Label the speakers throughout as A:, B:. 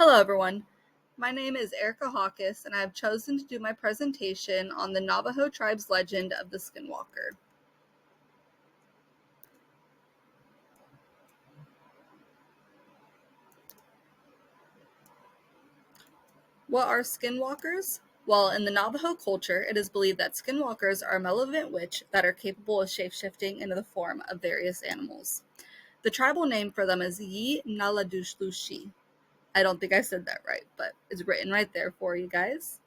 A: Hello everyone, my name is Erica Hawkes and I have chosen to do my presentation on the Navajo tribe's legend of the Skinwalker. What are Skinwalkers? Well, in the Navajo culture, it is believed that Skinwalkers are a malevolent witch that are capable of shapeshifting into the form of various animals. The tribal name for them is Yi Naladushlushi. I don't think I said that right, but it's written right there for you guys.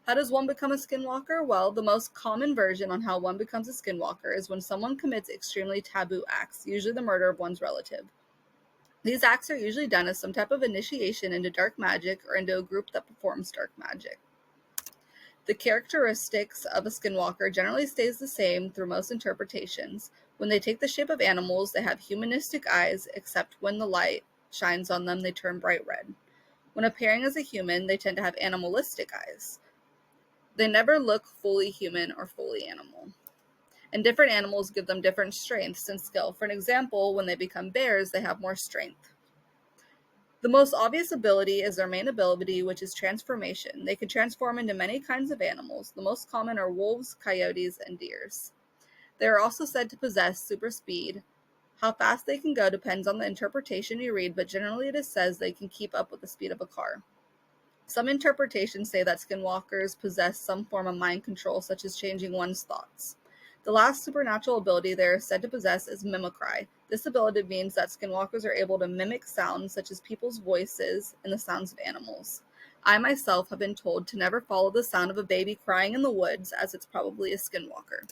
A: How does one become a skinwalker? Well, the most common version on how one becomes a skinwalker is when someone commits extremely taboo acts, usually the murder of one's relative. These acts are usually done as some type of initiation into dark magic or into a group that performs dark magic. The characteristics of a skinwalker generally stays the same through most interpretations. When they take the shape of animals, they have humanistic eyes, except when the light shines on them, they turn bright red. When appearing as a human, they tend to have animalistic eyes. They never look fully human or fully animal. And different animals give them different strengths and skill. For an example, when they become bears, they have more strength. The most obvious ability is their main ability, which is transformation. They can transform into many kinds of animals. The most common are wolves, coyotes, and deers. They are also said to possess super speed. How fast they can go depends on the interpretation you read, but generally it says they can keep up with the speed of a car. Some interpretations say that skinwalkers possess some form of mind control, such as changing one's thoughts. The last supernatural ability they are said to possess is mimicry. This ability means that skinwalkers are able to mimic sounds such as people's voices and the sounds of animals. I myself have been told to never follow the sound of a baby crying in the woods, as it's probably a skinwalker.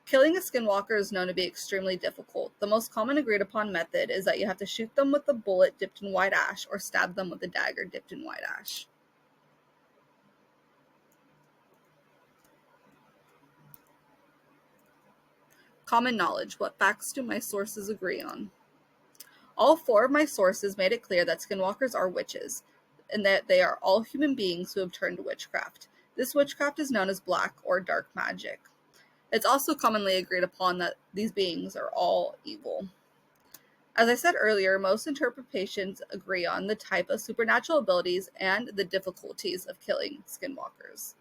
A: Killing a skinwalker is known to be extremely difficult. The most common agreed upon method is that you have to shoot them with a bullet dipped in white ash or stab them with a dagger dipped in white ash. Common knowledge. What facts do my sources agree on? All four of my sources made it clear that skinwalkers are witches, and that they are all human beings who have turned to witchcraft. This witchcraft is known as black or dark magic. It's also commonly agreed upon that these beings are all evil. As I said earlier, most interpretations agree on the type of supernatural abilities and the difficulties of killing skinwalkers.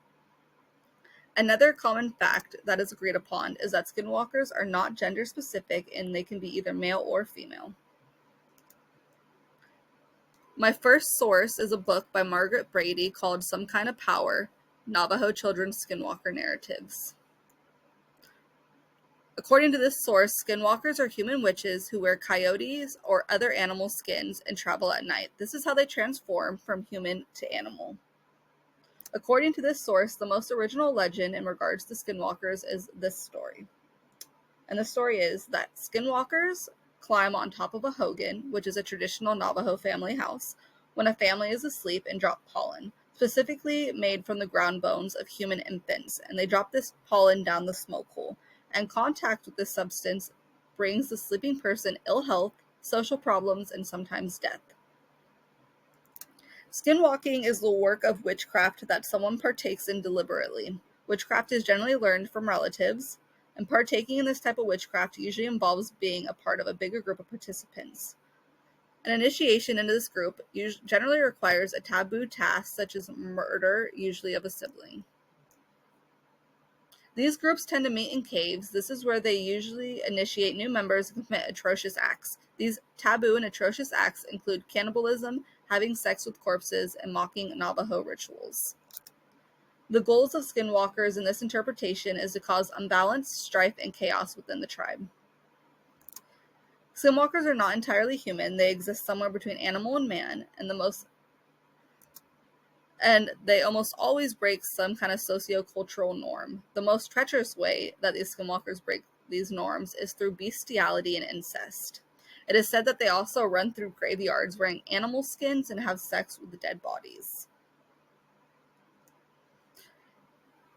A: Another common fact that is agreed upon is that skinwalkers are not gender specific and they can be either male or female. My first source is a book by Margaret Brady called Some Kind of Power, Navajo Children's Skinwalker Narratives. According to this source, skinwalkers are human witches who wear coyotes or other animal skins and travel at night. This is how they transform from human to animal. According to this source, the most original legend in regards to skinwalkers is this story. And the story is that skinwalkers climb on top of a hogan, which is a traditional Navajo family house, when a family is asleep and drop pollen, specifically made from the ground bones of human infants, and they drop this pollen down the smoke hole. And contact with this substance brings the sleeping person ill health, social problems, and sometimes death. Skinwalking is the work of witchcraft that someone partakes in deliberately. Witchcraft is generally learned from relatives, and partaking in this type of witchcraft usually involves being a part of a bigger group of participants. An initiation into this group generally requires a taboo task, such as murder, usually of a sibling. These groups tend to meet in caves. This is where they usually initiate new members and commit atrocious acts. These taboo and atrocious acts include cannibalism, having sex with corpses, and mocking Navajo rituals. The goals of skinwalkers in this interpretation is to cause unbalance, strife, and chaos within the tribe. Skinwalkers are not entirely human. They exist somewhere between animal and man, and they almost always break some kind of socio-cultural norm. The most treacherous way that these skinwalkers break these norms is through bestiality and incest. It is said that they also run through graveyards wearing animal skins and have sex with the dead bodies.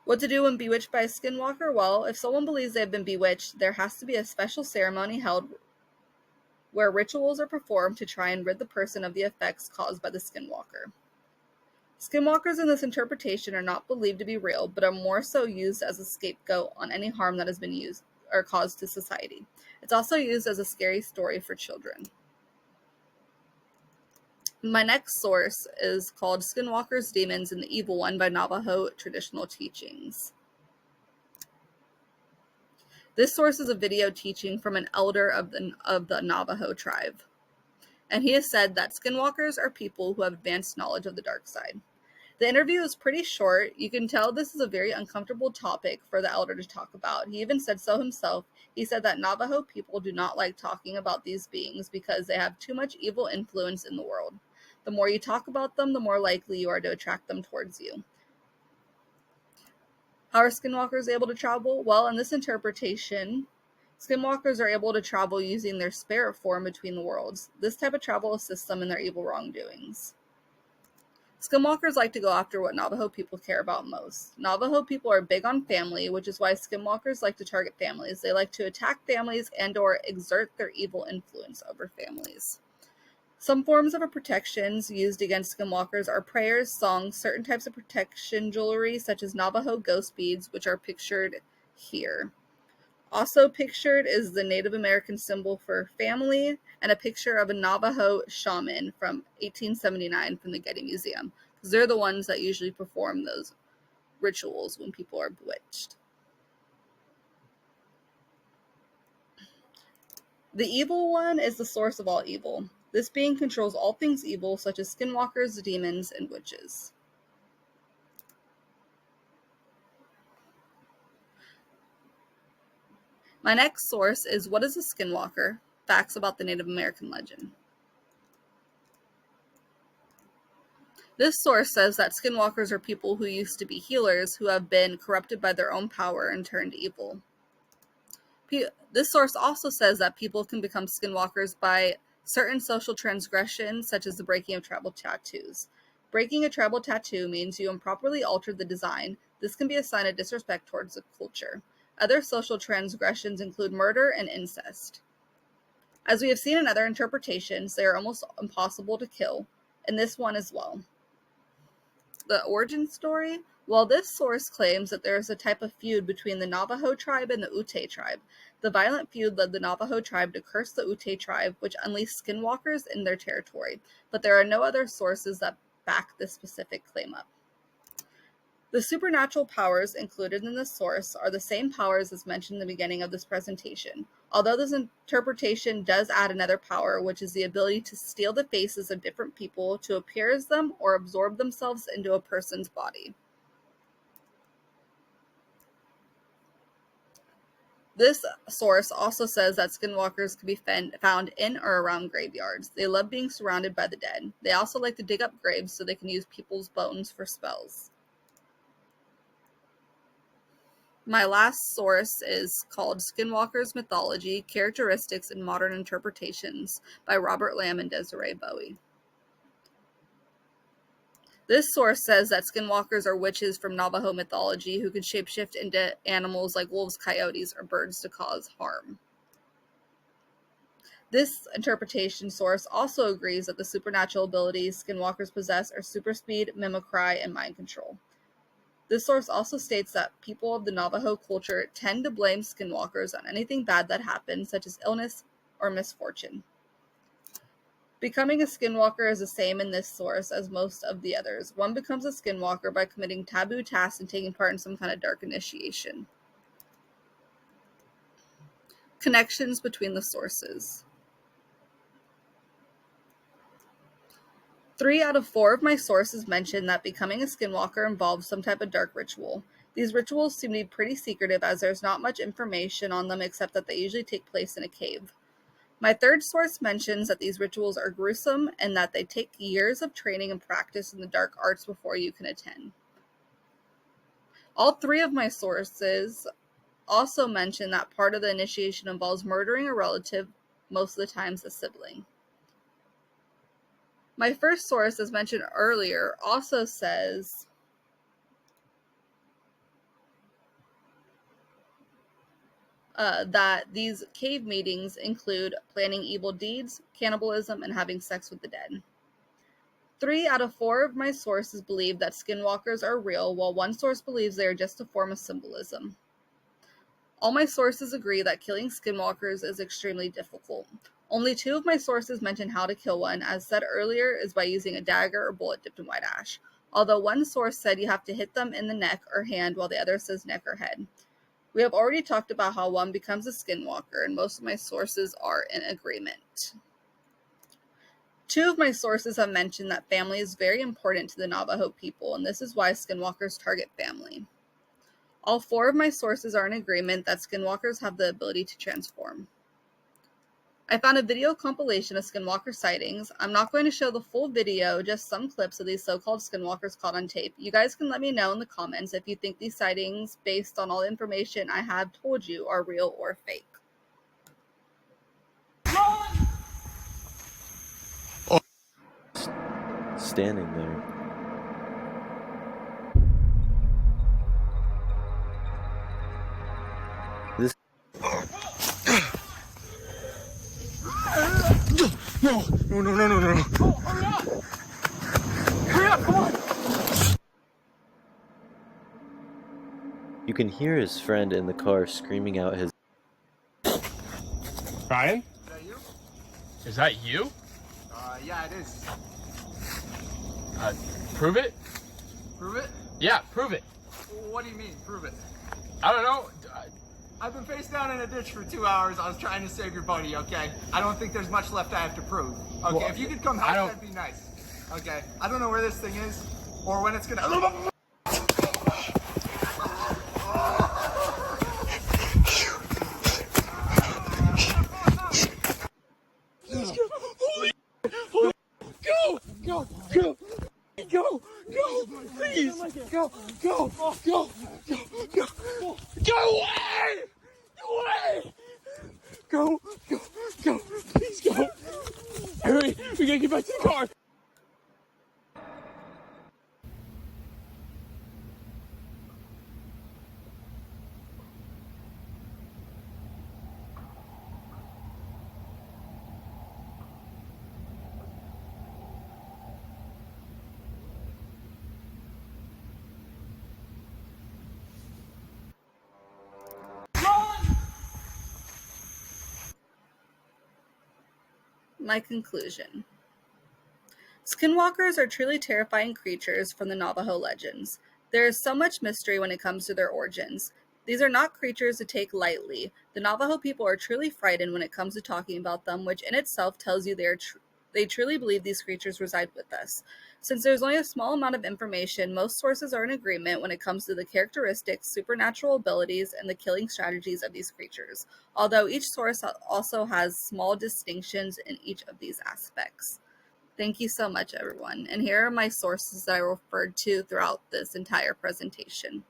A: What to do when bewitched by a skinwalker? Well, if someone believes they have been bewitched, there has to be a special ceremony held where rituals are performed to try and rid the person of the effects caused by the skinwalker. Skinwalkers in this interpretation are not believed to be real, but are more so used as a scapegoat on any harm that has been used or caused to society. It's also used as a scary story for children. My next source is called Skinwalkers, Demons, and the Evil One by Navajo Traditional Teachings. This source is a video teaching from an elder of the Navajo tribe. And he has said that skinwalkers are people who have advanced knowledge of the dark side. The interview is pretty short. You can tell this is a very uncomfortable topic for the elder to talk about. He even said so himself. He said that Navajo people do not like talking about these beings because they have too much evil influence in the world. The more you talk about them, the more likely you are to attract them towards you. How are skinwalkers able to travel? Well, in this interpretation, skinwalkers are able to travel using their spirit form between the worlds. This type of travel assists them in their evil wrongdoings. Skinwalkers like to go after what Navajo people care about most. Navajo people are big on family, which is why skinwalkers like to target families. They like to attack families and or exert their evil influence over families. Some forms of protections used against skinwalkers are prayers, songs, certain types of protection jewelry, such as Navajo ghost beads, which are pictured here. Also pictured is the Native American symbol for family and a picture of a Navajo shaman from 1879 from the Getty Museum, because they're the ones that usually perform those rituals when people are bewitched. The Evil One is the source of all evil. This being controls all things evil, such as skinwalkers, demons, and witches. My next source is What is a Skinwalker? Facts about the Native American legend. This source says that skinwalkers are people who used to be healers who have been corrupted by their own power and turned evil. This source also says that people can become skinwalkers by certain social transgressions, such as the breaking of tribal tattoos. Breaking a tribal tattoo means you improperly altered the design. This can be a sign of disrespect towards the culture. Other social transgressions include murder and incest. As we have seen in other interpretations, they are almost impossible to kill, and this one as well. The origin story? Well, this source claims that there is a type of feud between the Navajo tribe and the Ute tribe. The violent feud led the Navajo tribe to curse the Ute tribe, which unleashed skinwalkers in their territory, but there are no other sources that back this specific claim up. The supernatural powers included in this source are the same powers as mentioned in the beginning of this presentation, although this interpretation does add another power, which is the ability to steal the faces of different people to appear as them or absorb themselves into a person's body. This source also says that skinwalkers can be found in or around graveyards. They love being surrounded by the dead. They also like to dig up graves so they can use people's bones for spells. My last source is called Skinwalkers Mythology, Characteristics and Modern Interpretations by Robert Lamb and Desiree Bowie. This source says that skinwalkers are witches from Navajo mythology who can shapeshift into animals like wolves, coyotes, or birds to cause harm. This interpretation source also agrees that the supernatural abilities skinwalkers possess are super speed, mimicry, and mind control. This source also states that people of the Navajo culture tend to blame skinwalkers on anything bad that happens, such as illness or misfortune. Becoming a skinwalker is the same in this source as most of the others. One becomes a skinwalker by committing taboo tasks and taking part in some kind of dark initiation. Connections between the sources. 3 out of 4 of my sources mention that becoming a skinwalker involves some type of dark ritual. These rituals seem to be pretty secretive as there's not much information on them except that they usually take place in a cave. My third source mentions that these rituals are gruesome and that they take years of training and practice in the dark arts before you can attend. All 3 of my sources also mention that part of the initiation involves murdering a relative, most of the times a sibling. My first source, as mentioned earlier, also says that these cave meetings include planning evil deeds, cannibalism, and having sex with the dead. 3 out of 4 of my sources believe that skinwalkers are real, while one source believes they are just a form of symbolism. All my sources agree that killing skinwalkers is extremely difficult. Only 2 of my sources mention how to kill one, as said earlier, is by using a dagger or bullet dipped in white ash. Although one source said you have to hit them in the neck or hand, while the other says neck or head. We have already talked about how one becomes a skinwalker, and most of my sources are in agreement. 2 of my sources have mentioned that family is very important to the Navajo people, and this is why skinwalkers target family. All 4 of my sources are in agreement that skinwalkers have the ability to transform. I found a video compilation of skinwalker sightings. I'm not going to show the full video, just some clips of these so-called skinwalkers caught on tape. You guys can let me know in the comments if you think these sightings, based on all the information I have told you, are real or fake.
B: Standing there. This.
C: No! Oh, hurry up! Hurry up, come on!
B: You can hear his friend in the car screaming out his.
C: Ryan?
D: Is that you?
C: Is that you?
D: Yeah, it is.
C: Prove it?
D: Prove it?
C: Yeah, prove it.
D: What do you mean, prove it?
C: I don't know.
D: I've been face down in a ditch for 2 hours. I was trying to save your buddy, okay? I don't think there's much left I have to prove. Okay,
C: Well,
D: if you could come help, that'd be nice. Okay, I don't know where this thing is or when it's gonna.
C: Please, go away! Go, please go. Hurry, we gotta get back to the car.
A: My conclusion. Skinwalkers are truly terrifying creatures from the Navajo legends. There is so much mystery when it comes to their origins. These are not creatures to take lightly. The Navajo people are truly frightened when it comes to talking about them, which in itself tells you they truly believe these creatures reside with us. Since there's only a small amount of information, most sources are in agreement when it comes to the characteristics, supernatural abilities, and the killing strategies of these creatures, although each source also has small distinctions in each of these aspects. Thank you so much, everyone. And here are my sources that I referred to throughout this entire presentation.